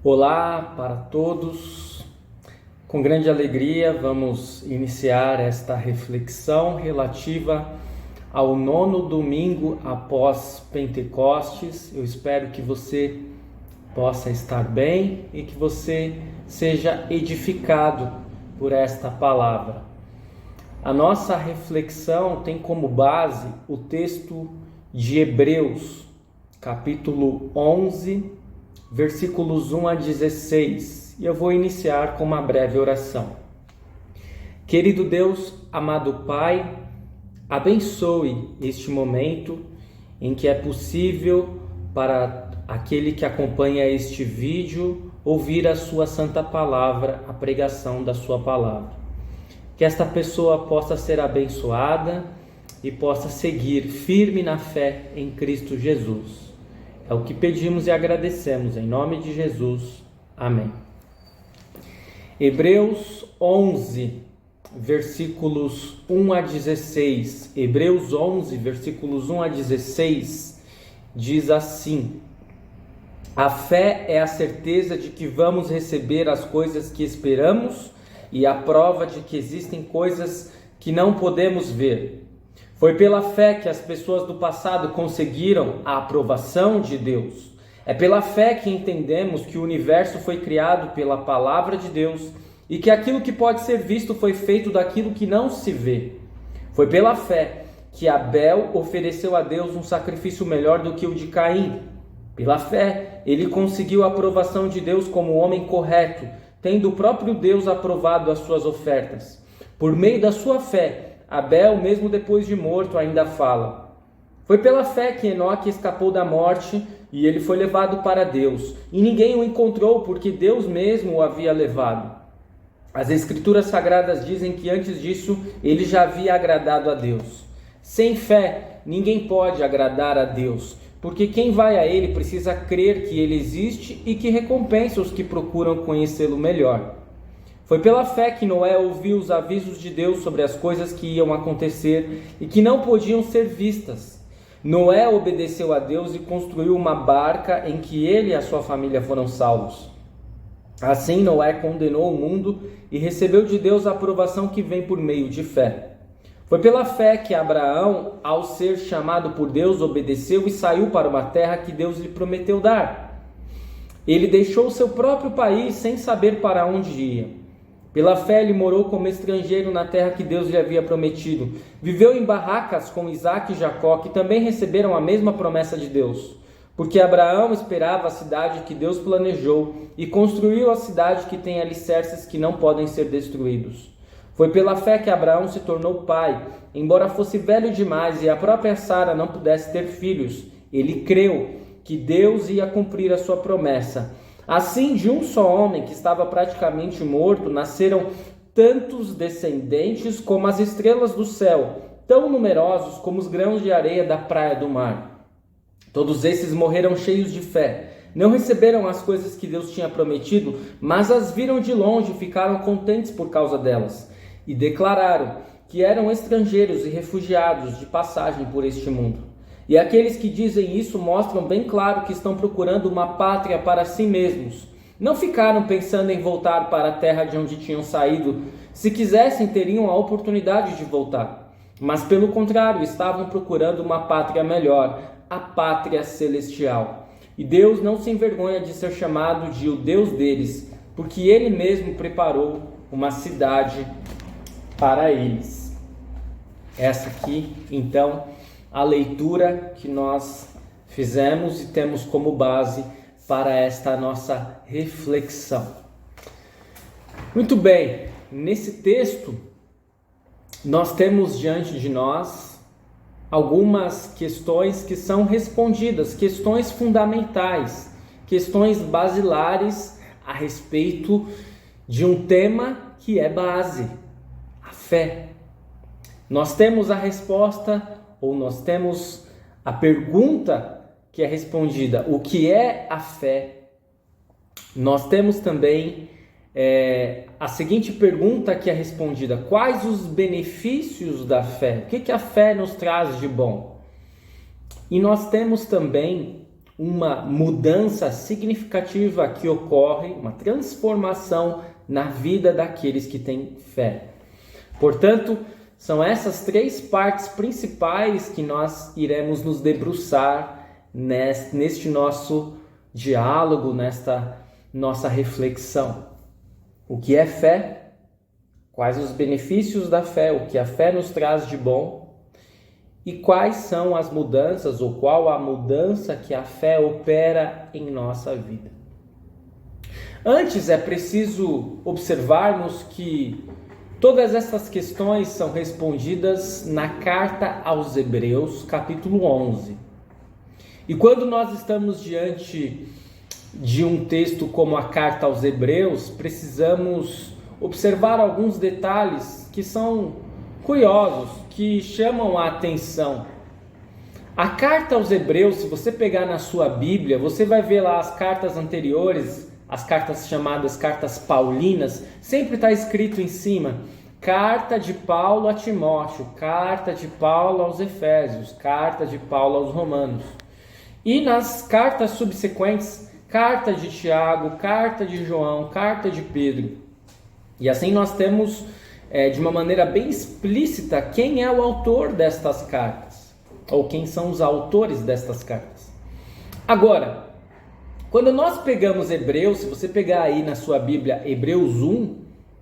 Olá para todos. Com grande alegria vamos iniciar esta reflexão relativa ao 9º domingo após Pentecostes. Eu espero que você possa estar bem e que você seja edificado por esta palavra. A nossa reflexão tem como base o texto de Hebreus, capítulo 11, versículos 1 a 16, e eu vou iniciar com uma breve oração. Querido Deus, amado Pai, abençoe este momento em que é possível para aquele que acompanha este vídeo ouvir a sua santa palavra, a pregação da sua palavra. Que esta pessoa possa ser abençoada e possa seguir firme na fé em Cristo Jesus. É o que pedimos e agradecemos, em nome de Jesus. Amém. Hebreus 11, versículos 1 a 16. Hebreus 11, versículos 1 a 16, diz assim: A fé é a certeza de que vamos receber as coisas que esperamos e a prova de que existem coisas que não podemos ver. Foi pela fé que as pessoas do passado conseguiram a aprovação de Deus. É pela fé que entendemos que o universo foi criado pela palavra de Deus e que aquilo que pode ser visto foi feito daquilo que não se vê. Foi pela fé que Abel ofereceu a Deus um sacrifício melhor do que o de Caim. Pela fé, ele conseguiu a aprovação de Deus como homem correto, tendo o próprio Deus aprovado as suas ofertas. Por meio da sua fé, Abel, mesmo depois de morto, ainda fala. Foi pela fé que Enoque escapou da morte e ele foi levado para Deus. E ninguém o encontrou, porque Deus mesmo o havia levado. As Escrituras Sagradas dizem que antes disso ele já havia agradado a Deus. Sem fé, ninguém pode agradar a Deus, porque quem vai a ele precisa crer que ele existe e que recompensa os que procuram conhecê-lo melhor. Foi pela fé que Noé ouviu os avisos de Deus sobre as coisas que iam acontecer e que não podiam ser vistas. Noé obedeceu a Deus e construiu uma barca em que ele e a sua família foram salvos. Assim, Noé condenou o mundo e recebeu de Deus a aprovação que vem por meio de fé. Foi pela fé que Abraão, ao ser chamado por Deus, obedeceu e saiu para uma terra que Deus lhe prometeu dar. Ele deixou seu próprio país sem saber para onde ia. Pela fé ele morou como estrangeiro na terra que Deus lhe havia prometido. Viveu em barracas com Isaque e Jacó, que também receberam a mesma promessa de Deus. Porque Abraão esperava a cidade que Deus planejou e construiu a cidade que tem alicerces que não podem ser destruídos. Foi pela fé que Abraão se tornou pai, embora fosse velho demais e a própria Sara não pudesse ter filhos. Ele creu que Deus ia cumprir a sua promessa. Assim, de um só homem que estava praticamente morto, nasceram tantos descendentes como as estrelas do céu, tão numerosos como os grãos de areia da praia do mar. Todos esses morreram cheios de fé. Não receberam as coisas que Deus tinha prometido, mas as viram de longe e ficaram contentes por causa delas. E declararam que eram estrangeiros e refugiados de passagem por este mundo. E aqueles que dizem isso mostram bem claro que estão procurando uma pátria para si mesmos. Não ficaram pensando em voltar para a terra de onde tinham saído. Se quisessem, teriam a oportunidade de voltar. Mas, pelo contrário, estavam procurando uma pátria melhor, a pátria celestial. E Deus não se envergonha de ser chamado de o Deus deles, porque Ele mesmo preparou uma cidade para eles. Essa aqui, então, a leitura que nós fizemos e temos como base para esta nossa reflexão. Muito bem, nesse texto nós temos diante de nós algumas questões que são respondidas, questões fundamentais, questões basilares a respeito de um tema que é base, a fé. Nós temos a resposta, ou nós temos a pergunta que é respondida, o que é a fé? Nós temos também a seguinte pergunta que é respondida, quais os benefícios da fé? O que a fé nos traz de bom? E nós temos também uma mudança significativa que ocorre, uma transformação na vida daqueles que têm fé. Portanto, são essas três partes principais que nós iremos nos debruçar neste nosso diálogo, nesta nossa reflexão. O que é fé? Quais os benefícios da fé? O que a fé nos traz de bom? E quais são as mudanças, ou qual a mudança que a fé opera em nossa vida? Antes é preciso observarmos que todas essas questões são respondidas na carta aos Hebreus, capítulo 11. E quando nós estamos diante de um texto como a carta aos Hebreus, precisamos observar alguns detalhes que são curiosos, que chamam a atenção. A carta aos Hebreus, se você pegar na sua Bíblia, você vai ver lá as cartas anteriores, as cartas chamadas cartas paulinas, sempre está escrito em cima: carta de Paulo a Timóteo, carta de Paulo aos Efésios, carta de Paulo aos Romanos. E nas cartas subsequentes, carta de Tiago, carta de João, carta de Pedro. E assim nós temos, de uma maneira bem explícita, quem é o autor destas cartas, ou quem são os autores destas cartas. Agora, quando nós pegamos Hebreus, se você pegar aí na sua Bíblia Hebreus 1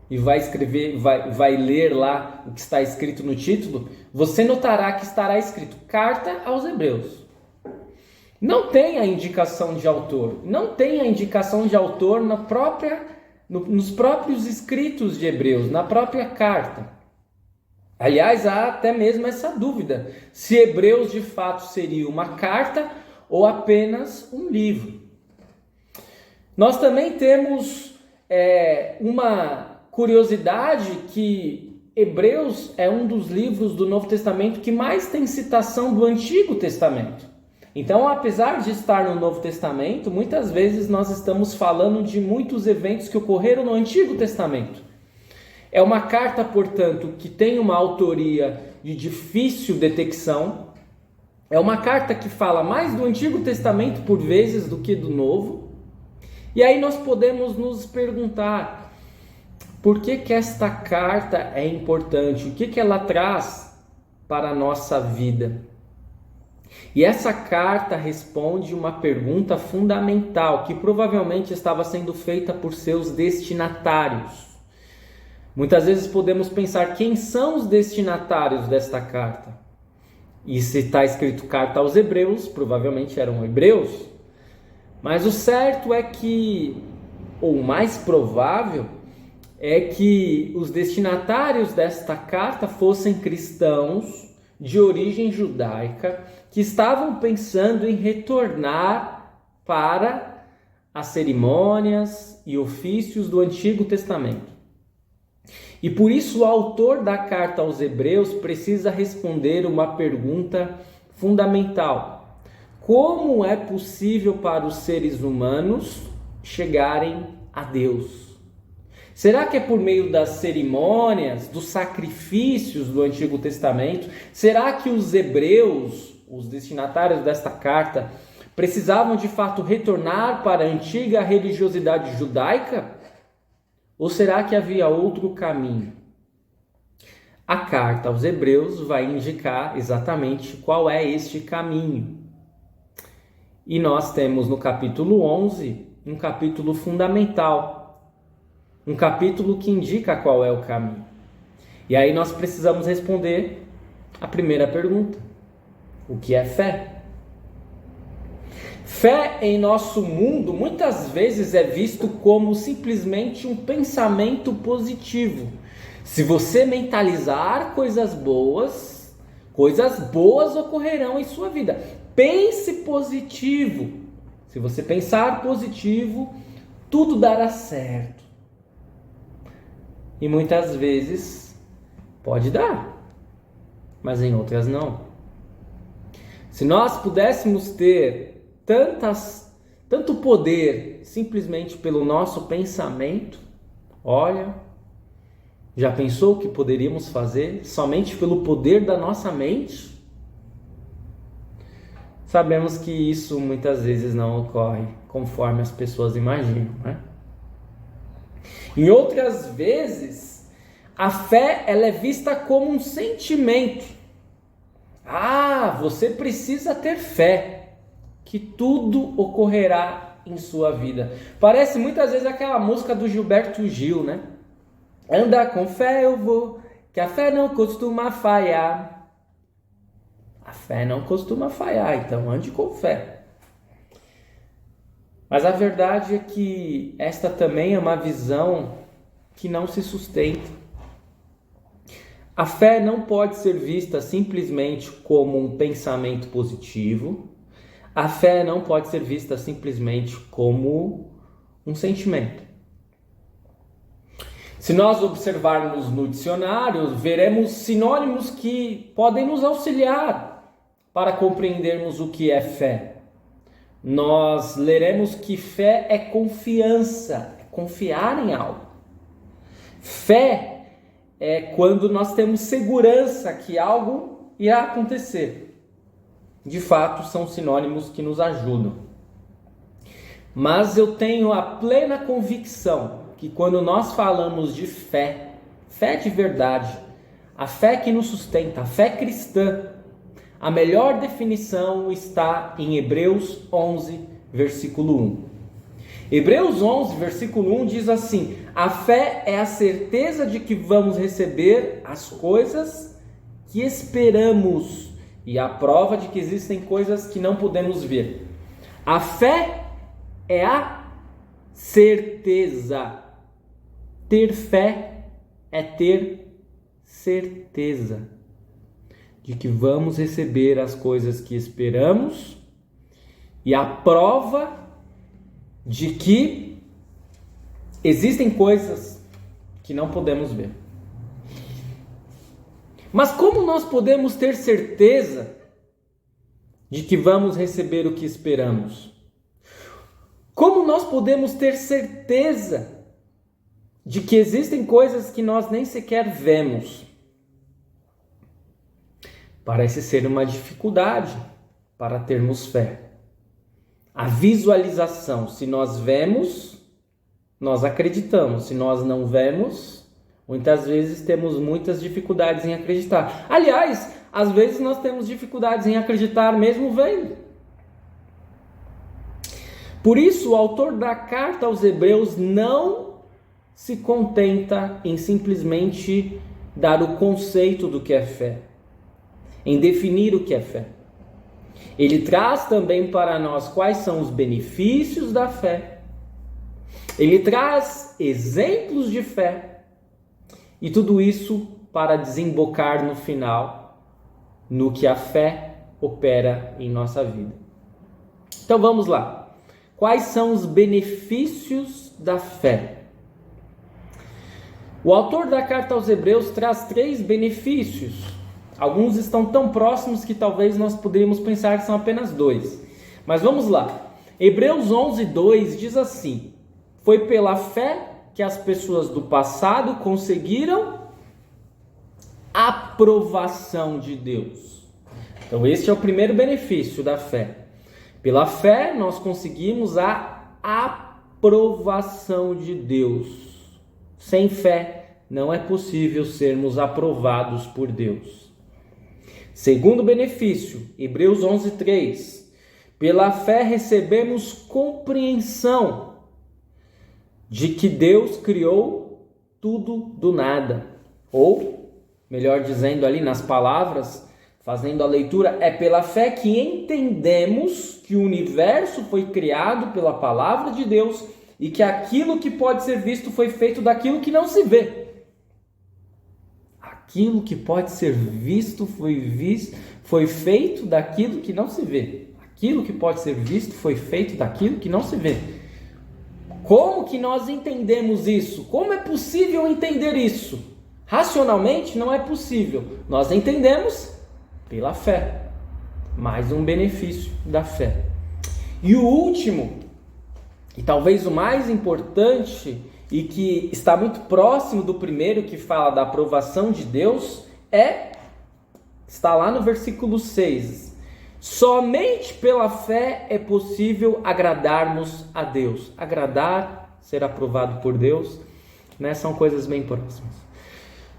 e vai ler lá o que está escrito no título, você notará que estará escrito carta aos Hebreus. Não tem a indicação de autor, nos próprios escritos de Hebreus, na própria carta. Aliás, há até mesmo essa dúvida, se Hebreus de fato seria uma carta ou apenas um livro. Nós também temos uma curiosidade que Hebreus é um dos livros do Novo Testamento que mais tem citação do Antigo Testamento. Então, apesar de estar no Novo Testamento, muitas vezes nós estamos falando de muitos eventos que ocorreram no Antigo Testamento. É uma carta, portanto, que tem uma autoria de difícil detecção. É uma carta que fala mais do Antigo Testamento por vezes do que do Novo. E aí nós podemos nos perguntar, por que esta carta é importante? O que ela traz para a nossa vida? E essa carta responde uma pergunta fundamental que provavelmente estava sendo feita por seus destinatários. Muitas vezes podemos pensar quem são os destinatários desta carta. E se está escrito carta aos Hebreus, provavelmente eram hebreus. Mas o certo é que, ou o mais provável, é que os destinatários desta carta fossem cristãos de origem judaica que estavam pensando em retornar para as cerimônias e ofícios do Antigo Testamento. E por isso o autor da carta aos Hebreus precisa responder uma pergunta fundamental: como é possível para os seres humanos chegarem a Deus? Será que é por meio das cerimônias, dos sacrifícios do Antigo Testamento? Será que os hebreus, os destinatários desta carta, precisavam de fato retornar para a antiga religiosidade judaica? Ou será que havia outro caminho? A carta aos Hebreus vai indicar exatamente qual é este caminho. E nós temos no capítulo 11 um capítulo fundamental. Um capítulo que indica qual é o caminho. E aí nós precisamos responder a primeira pergunta: o que é fé? Fé em nosso mundo muitas vezes é visto como simplesmente um pensamento positivo. Se você mentalizar coisas boas ocorrerão em sua vida. Pense positivo. Se você pensar positivo, tudo dará certo. E muitas vezes pode dar, mas em outras não. Se nós pudéssemos ter tanto poder simplesmente pelo nosso pensamento, olha, já pensou o que poderíamos fazer somente pelo poder da nossa mente? sabemos que isso muitas vezes não ocorre conforme as pessoas imaginam, né? Em outras vezes, a fé ela é vista como um sentimento. Você precisa ter fé, que tudo ocorrerá em sua vida. Parece muitas vezes aquela música do Gilberto Gil, né? Anda com fé eu vou, que a fé não costuma falhar. A fé não costuma falhar, então ande com fé. Mas a verdade é que esta também é uma visão que não se sustenta. A fé não pode ser vista simplesmente como um pensamento positivo. A fé não pode ser vista simplesmente como um sentimento. Se nós observarmos no dicionário, veremos sinônimos que podem nos auxiliar para compreendermos o que é fé. Nós leremos que fé é confiança, é confiar em algo. Fé é quando nós temos segurança que algo irá acontecer. De fato, são sinônimos que nos ajudam. Mas eu tenho a plena convicção que quando nós falamos de fé, fé de verdade, a fé que nos sustenta, a fé cristã, a melhor definição está em Hebreus 11, versículo 1. Hebreus 11, versículo 1 diz assim: a fé é a certeza de que vamos receber as coisas que esperamos e a prova de que existem coisas que não podemos ver. A fé é a certeza. Ter fé é ter certeza de que vamos receber as coisas que esperamos e a prova de que existem coisas que não podemos ver. Mas como nós podemos ter certeza de que vamos receber o que esperamos? Como nós podemos ter certeza de que existem coisas que nós nem sequer vemos? Parece ser uma dificuldade para termos fé. A visualização, se nós vemos, nós acreditamos. Se nós não vemos, muitas vezes temos muitas dificuldades em acreditar. Aliás, às vezes nós temos dificuldades em acreditar mesmo vendo. Por isso, o autor da carta aos Hebreus não se contenta em simplesmente dar o conceito do que é fé, em definir o que é fé. Ele traz também para nós quais são os benefícios da fé. Ele traz exemplos de fé. E tudo isso para desembocar no final, no que a fé opera em nossa vida. Então vamos lá. Quais são os benefícios da fé? O autor da carta aos Hebreus traz 3 benefícios. Alguns estão tão próximos que talvez nós poderíamos pensar que são apenas 2. Mas vamos lá. Hebreus 11, 2 diz assim: foi pela fé que as pessoas do passado conseguiram aprovação de Deus. Então este é o primeiro benefício da fé. Pela fé nós conseguimos a aprovação de Deus. Sem fé não é possível sermos aprovados por Deus. Segundo benefício, Hebreus 11, 3. Pela fé recebemos compreensão de que Deus criou tudo do nada. Ou, melhor dizendo ali nas palavras, fazendo a leitura, é pela fé que entendemos que o universo foi criado pela palavra de Deus e que aquilo que pode ser visto foi feito daquilo que não se vê. Aquilo que pode ser visto foi feito daquilo que não se vê. Aquilo que pode ser visto foi feito daquilo que não se vê. Como que nós entendemos isso? Como é possível entender isso? Racionalmente não é possível. Nós entendemos pela fé. Mais um benefício da fé. E o último, e talvez o mais importante, e que está muito próximo do primeiro, que fala da aprovação de Deus, está lá no versículo 6. Somente pela fé é possível agradarmos a Deus. Agradar, ser aprovado por Deus, né? São coisas bem próximas.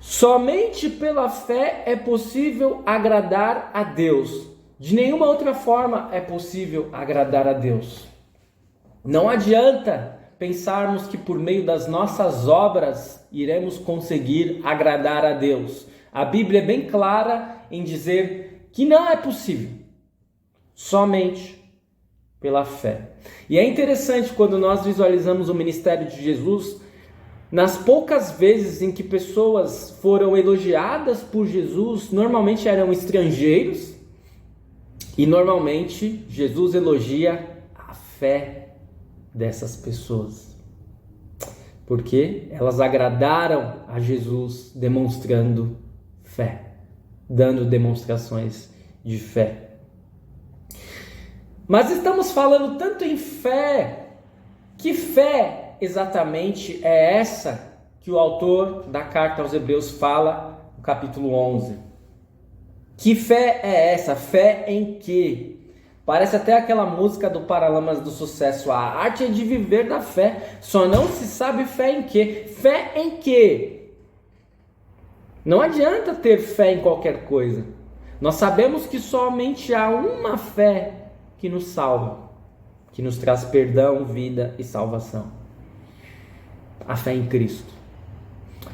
Somente pela fé é possível agradar a Deus. De nenhuma outra forma é possível agradar a Deus. Não adianta pensarmos que por meio das nossas obras iremos conseguir agradar a Deus. A Bíblia é bem clara em dizer que não é possível. Somente pela fé. E é interessante quando nós visualizamos o ministério de Jesus, nas poucas vezes em que pessoas foram elogiadas por Jesus, normalmente eram estrangeiros, e normalmente Jesus elogia a fé dessas pessoas, porque elas agradaram a Jesus demonstrando fé, dando demonstrações de fé. Mas estamos falando tanto em fé, que fé exatamente é essa que o autor da carta aos Hebreus fala no capítulo 11? Que fé é essa? Fé em quê? Parece até aquela música do Paralamas do Sucesso, a arte é de viver da fé, só não se sabe fé em quê? Fé em quê? Não adianta ter fé em qualquer coisa. Nós sabemos que somente há uma fé que nos salva, que nos traz perdão, vida e salvação. A fé em Cristo.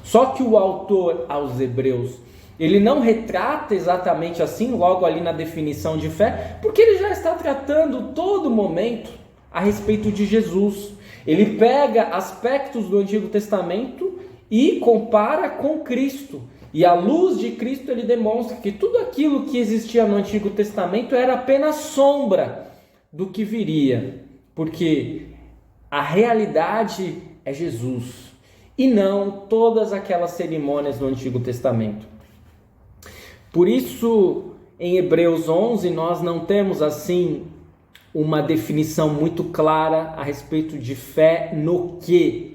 Só que o autor aos Hebreus, ele não retrata exatamente assim, logo ali na definição de fé, porque ele já está tratando todo momento a respeito de Jesus. Ele pega aspectos do Antigo Testamento e compara com Cristo. E à luz de Cristo ele demonstra que tudo aquilo que existia no Antigo Testamento era apenas sombra do que viria. Porque a realidade é Jesus e não todas aquelas cerimônias do Antigo Testamento. Por isso, em Hebreus 11, nós não temos assim uma definição muito clara a respeito de fé no quê?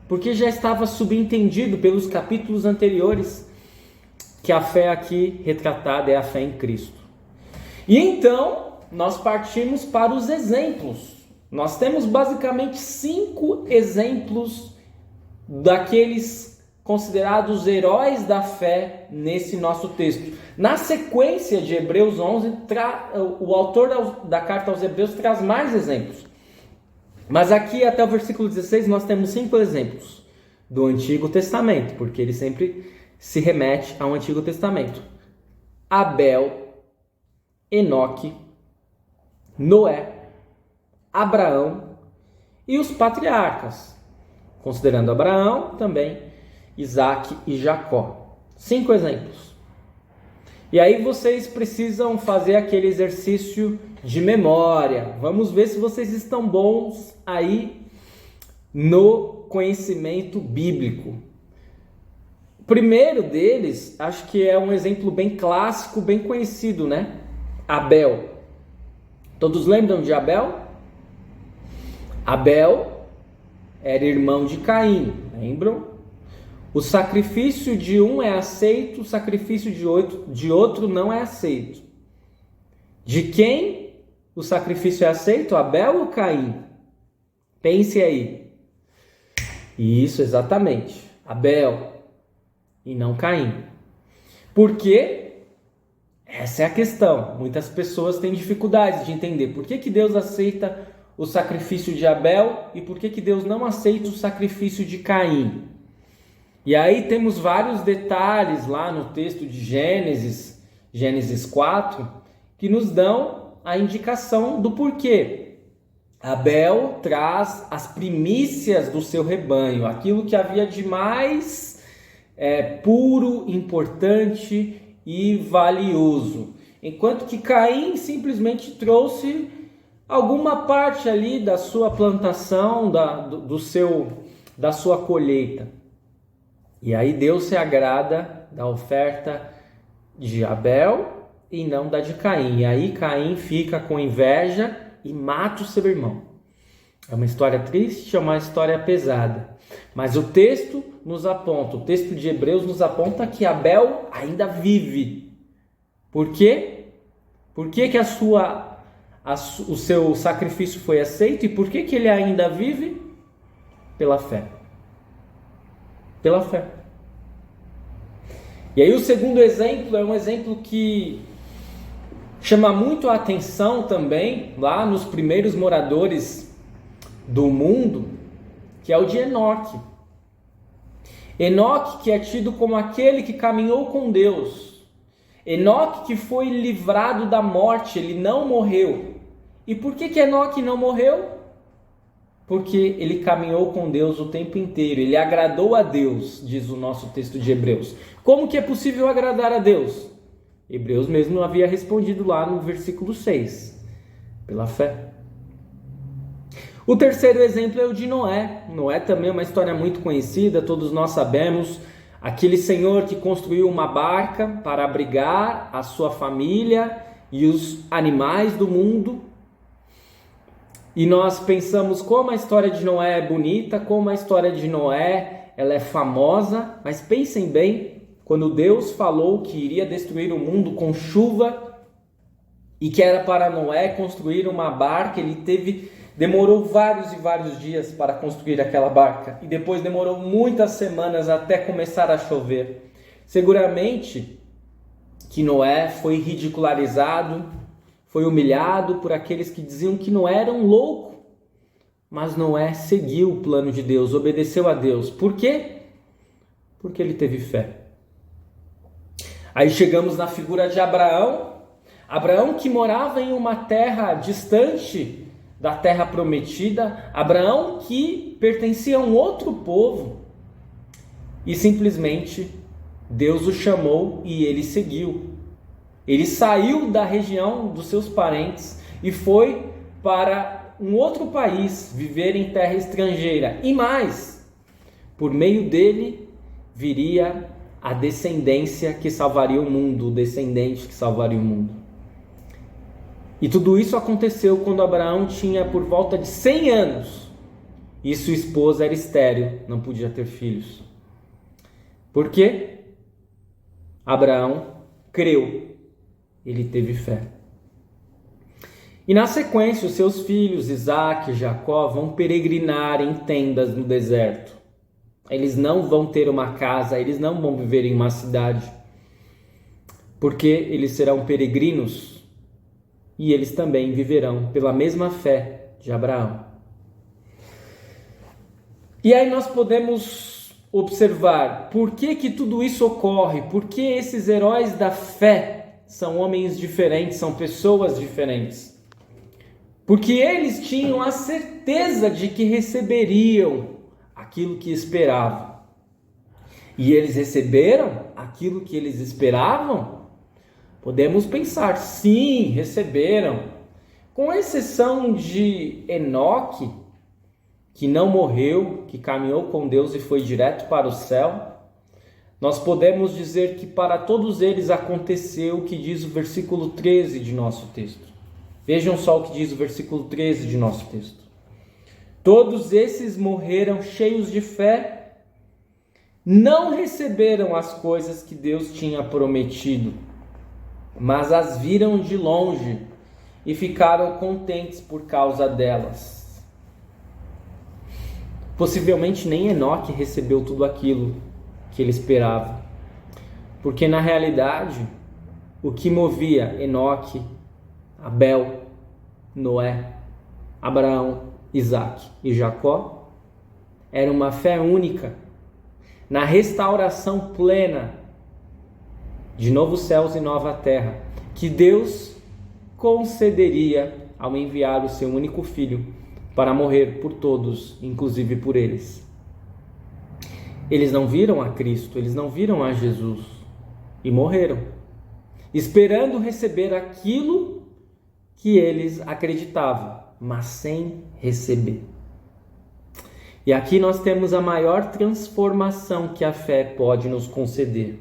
Porque já estava subentendido pelos capítulos anteriores que a fé aqui retratada é a fé em Cristo. E então, nós partimos para os exemplos. Nós temos basicamente 5 exemplos daqueles considerados heróis da fé nesse nosso texto. Na sequência de Hebreus 11, o autor da carta aos Hebreus traz mais exemplos. Mas aqui até o versículo 16 nós temos 5 exemplos do Antigo Testamento, porque ele sempre se remete ao Antigo Testamento. Abel, Enoque, Noé, Abraão e os patriarcas, considerando Abraão também, Isaac e Jacó. 5 exemplos. E aí vocês precisam fazer aquele exercício de memória. Vamos ver se vocês estão bons aí no conhecimento bíblico. O primeiro deles, acho que é um exemplo bem clássico, bem conhecido, né? Abel. Todos lembram de Abel? Abel era irmão de Caim, lembram? O sacrifício de um é aceito, o sacrifício de outro não é aceito. De quem o sacrifício é aceito? Abel ou Caim? Pense aí. Isso, exatamente. Abel e não Caim. Por quê? Essa é a questão. Muitas pessoas têm dificuldades de entender por que Deus aceita o sacrifício de Abel e por que Deus não aceita o sacrifício de Caim. E aí temos vários detalhes lá no texto de Gênesis 4, que nos dão a indicação do porquê. Abel traz as primícias do seu rebanho, aquilo que havia de mais puro, importante e valioso. Enquanto que Caim simplesmente trouxe alguma parte ali da sua plantação, da sua colheita. E aí Deus se agrada da oferta de Abel e não da de Caim. E aí Caim fica com inveja e mata o seu irmão. É uma história triste, é uma história pesada. Mas o texto nos aponta, o texto de Hebreus nos aponta que Abel ainda vive. Por quê? Por que que o seu sacrifício foi aceito e por que que ele ainda vive? Pela fé. Pela fé. E aí o segundo exemplo é um exemplo que chama muito a atenção também, lá nos primeiros moradores do mundo, que é o de Enoque. Enoque, que é tido como aquele que caminhou com Deus. Enoque que foi livrado da morte, ele não morreu. E por que que Enoque não morreu? Porque ele caminhou com Deus o tempo inteiro, ele agradou a Deus, diz o nosso texto de Hebreus. Como que é possível agradar a Deus? Hebreus mesmo havia respondido lá no versículo 6, pela fé. O terceiro exemplo é o de Noé. Noé também é uma história muito conhecida, todos nós sabemos. Aquele senhor que construiu uma barca para abrigar a sua família e os animais do mundo. E nós pensamos como a história de Noé é bonita, como a história de Noé ela é famosa, mas pensem bem, quando Deus falou que iria destruir o mundo com chuva e que era para Noé construir uma barca, demorou vários e vários dias para construir aquela barca e depois demorou muitas semanas até começar a chover. Seguramente que Noé foi ridicularizado, foi humilhado por aqueles que diziam que Noé era um louco, mas Noé seguiu o plano de Deus, obedeceu a Deus. Por quê? Porque ele teve fé. Aí chegamos na figura de Abraão. Abraão que morava em uma terra distante da terra prometida. Abraão que pertencia a um outro povo. E simplesmente Deus o chamou e ele seguiu. Ele saiu da região dos seus parentes e foi para um outro país, viver em terra estrangeira. E mais, por meio dele viria a descendência que salvaria o mundo, o descendente que salvaria o mundo. E tudo isso aconteceu quando Abraão tinha por volta de 100 anos e sua esposa era estéril, não podia ter filhos. Por quê? Abraão creu, ele teve fé. E na sequência, os seus filhos, Isaac e Jacó, vão peregrinar em tendas no deserto. Eles não vão ter uma casa, eles não vão viver em uma cidade, porque eles serão peregrinos e eles também viverão pela mesma fé de Abraão. E aí nós podemos observar por que tudo isso ocorre, por que esses heróis da fé são homens diferentes, são pessoas diferentes. Porque eles tinham a certeza de que receberiam aquilo que esperavam. E eles receberam aquilo que eles esperavam? Podemos pensar, sim, receberam. Com exceção de Enoque, que não morreu, que caminhou com Deus e foi direto para o céu, nós podemos dizer que para todos eles aconteceu o que diz o versículo 13 de nosso texto. Vejam só o que diz o versículo 13 de nosso texto. Todos esses morreram cheios de fé, não receberam as coisas que Deus tinha prometido, mas as viram de longe e ficaram contentes por causa delas. Possivelmente nem Enoque recebeu tudo aquilo que ele esperava, porque na realidade o que movia Enoque, Abel, Noé, Abraão, Isaac e Jacó era uma fé única na restauração plena de novos céus e nova terra que Deus concederia ao enviar o seu único filho para morrer por todos, inclusive por eles. Eles não viram a Cristo, eles não viram a Jesus e morreram, esperando receber aquilo que eles acreditavam, mas sem receber. E aqui nós temos a maior transformação que a fé pode nos conceder.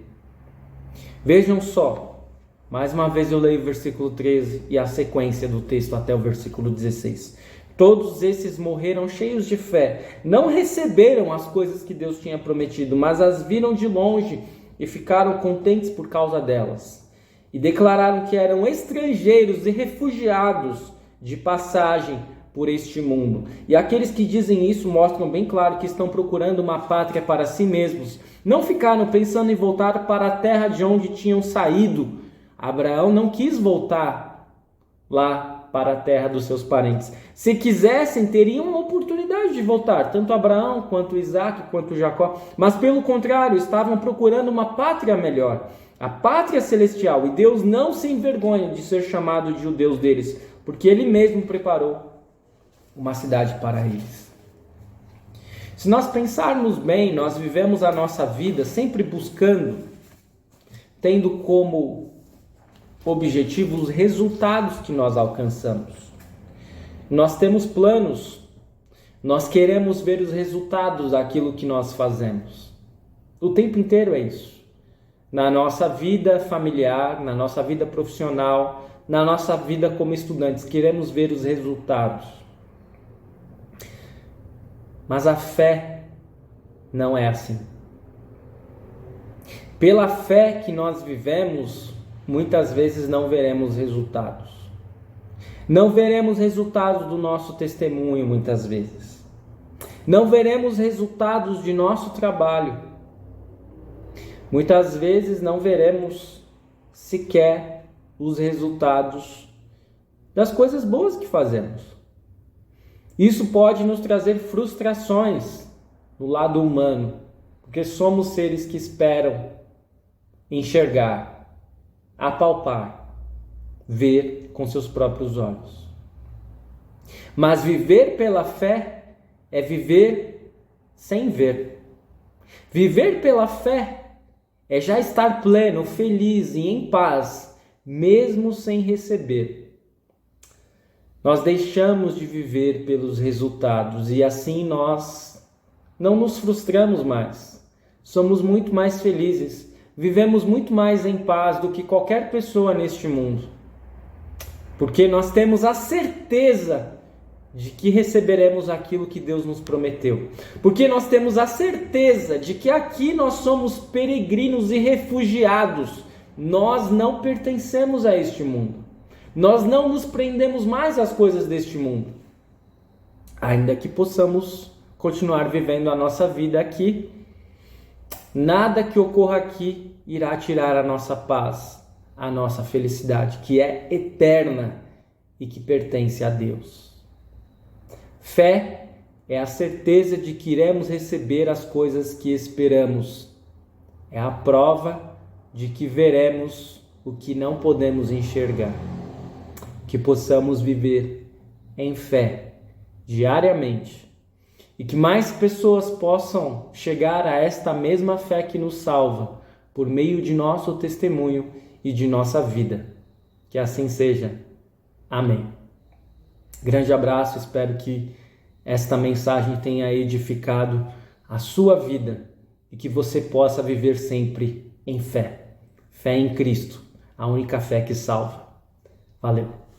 Vejam só, mais uma vez eu leio o versículo 13 e a sequência do texto até o versículo 16. Todos esses morreram cheios de fé, não receberam as coisas que Deus tinha prometido, mas as viram de longe e ficaram contentes por causa delas. e declararam que eram estrangeiros e refugiados de passagem por este mundo. E aqueles que dizem isso mostram bem claro que estão procurando uma pátria para si mesmos. Não ficaram pensando em voltar para a terra de onde tinham saído. Abraão não quis voltar lá para a terra dos seus parentes. Se quisessem, teriam uma oportunidade de voltar, tanto Abraão, quanto Isaac, quanto Jacó. Mas pelo contrário, estavam procurando uma pátria melhor, a pátria celestial. E Deus não se envergonha de ser chamado de o Deus deles, porque Ele mesmo preparou uma cidade para eles. Se nós pensarmos bem, nós vivemos a nossa vida sempre buscando, tendo como objetivo os resultados que nós alcançamos. Nós temos planos, nós queremos ver os resultados daquilo que nós fazemos. O tempo inteiro é isso. Na nossa vida familiar, na nossa vida profissional, na nossa vida como estudantes, queremos ver os resultados. Mas a fé não é assim. Pela fé que nós vivemos, muitas vezes não veremos resultados. Não veremos resultados do nosso testemunho, muitas vezes. Não veremos resultados de nosso trabalho. Muitas vezes não veremos sequer os resultados das coisas boas que fazemos. Isso pode nos trazer frustrações no lado humano, porque somos seres que esperam enxergar, apalpar, ver com seus próprios olhos. Mas viver pela fé é viver sem ver. Viver pela fé é já estar pleno, feliz e em paz, mesmo sem receber. Nós deixamos de viver pelos resultados e assim nós não nos frustramos mais. Somos muito mais felizes, vivemos muito mais em paz do que qualquer pessoa neste mundo. Porque nós temos a certeza de que receberemos aquilo que Deus nos prometeu. Porque nós temos a certeza de que aqui nós somos peregrinos e refugiados. Nós não pertencemos a este mundo. Nós não nos prendemos mais às coisas deste mundo, ainda que possamos continuar vivendo a nossa vida aqui. Nada que ocorra aqui irá tirar a nossa paz, a nossa felicidade, que é eterna e que pertence a Deus. Fé é a certeza de que iremos receber as coisas que esperamos. É a prova de que veremos o que não podemos enxergar. Que possamos viver em fé diariamente e que mais pessoas possam chegar a esta mesma fé que nos salva por meio de nosso testemunho e de nossa vida. Que assim seja. Amém. Grande abraço, espero que esta mensagem tenha edificado a sua vida e que você possa viver sempre em fé. Fé em Cristo, a única fé que salva. Valeu!